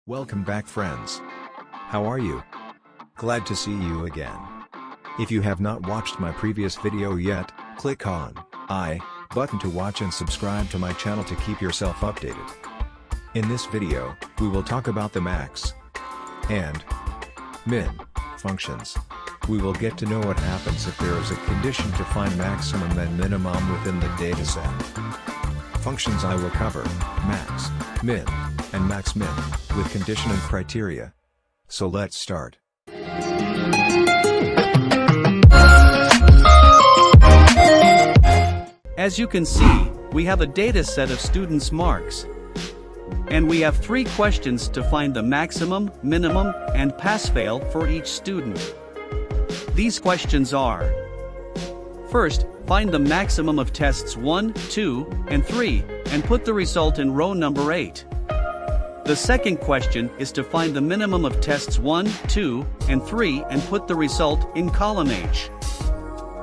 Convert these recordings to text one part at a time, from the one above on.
Welcome back, friends. How are you? Glad to see you again. If you have not watched my previous video yet, click on I button to watch and subscribe to my channel to keep yourself updated. In this video, we will talk about the max and min functions. We will get to know what happens if there is a condition to find maximum and minimum within the dataset. Functions I will cover: max, min, and max-min, with condition and criteria. So let's start. As you can see, we have a data set of students' marks. And we have 3 questions to find the maximum, minimum, and pass-fail for each student. These questions are: first, find the maximum of tests 1, 2, and 3, and put the result in row number 8. The second question is to find the minimum of tests 1, 2, and 3 and put the result in column H.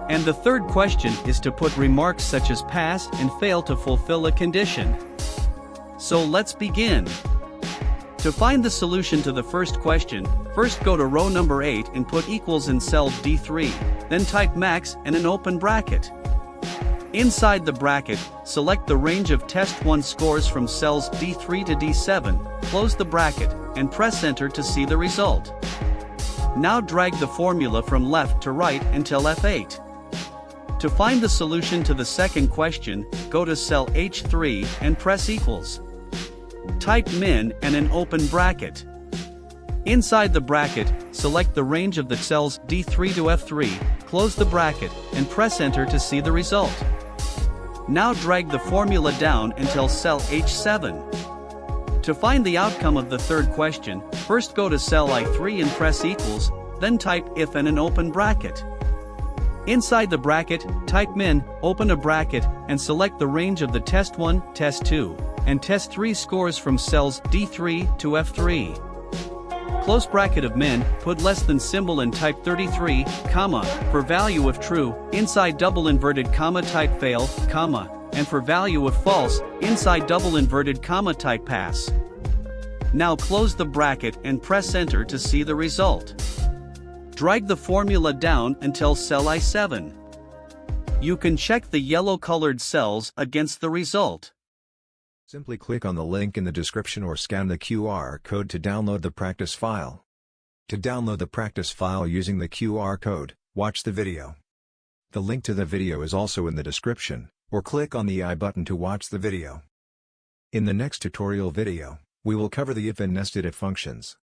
And the third question is to put remarks such as pass and fail to fulfill a condition. So let's begin. To find the solution to the first question, first go to row number 8 and put equals in cell D3, then type max and an open bracket. Inside the bracket, select the range of test 1 scores from cells D3 to D7, close the bracket, and press enter to see the result. Now drag the formula from left to right until F8. To find the solution to the second question, go to cell H3 and press equals. Type min and an open bracket. Inside the bracket, select the range of the cells D3 to F3, close the bracket, and press enter to see the result. Now drag the formula down until cell H7. To find the outcome of the third question, first go to cell I3 and press equals, then type if and an open bracket. Inside the bracket, type min, open a bracket, and select the range of the test 1, test 2, and test 3 scores from cells D3 to F3. Close bracket of min, put less than symbol and type 33, comma, for value of true, inside double inverted comma type fail, comma, and for value of false, inside double inverted comma type pass. Now close the bracket and press enter to see the result. Drag the formula down until cell I7. You can check the yellow-colored cells against the result. Simply click on the link in the description or scan the QR code to download the practice file. To download the practice file using the QR code, watch the video. The link to the video is also in the description, or click on the I button to watch the video. In the next tutorial video, we will cover the if and nested if functions.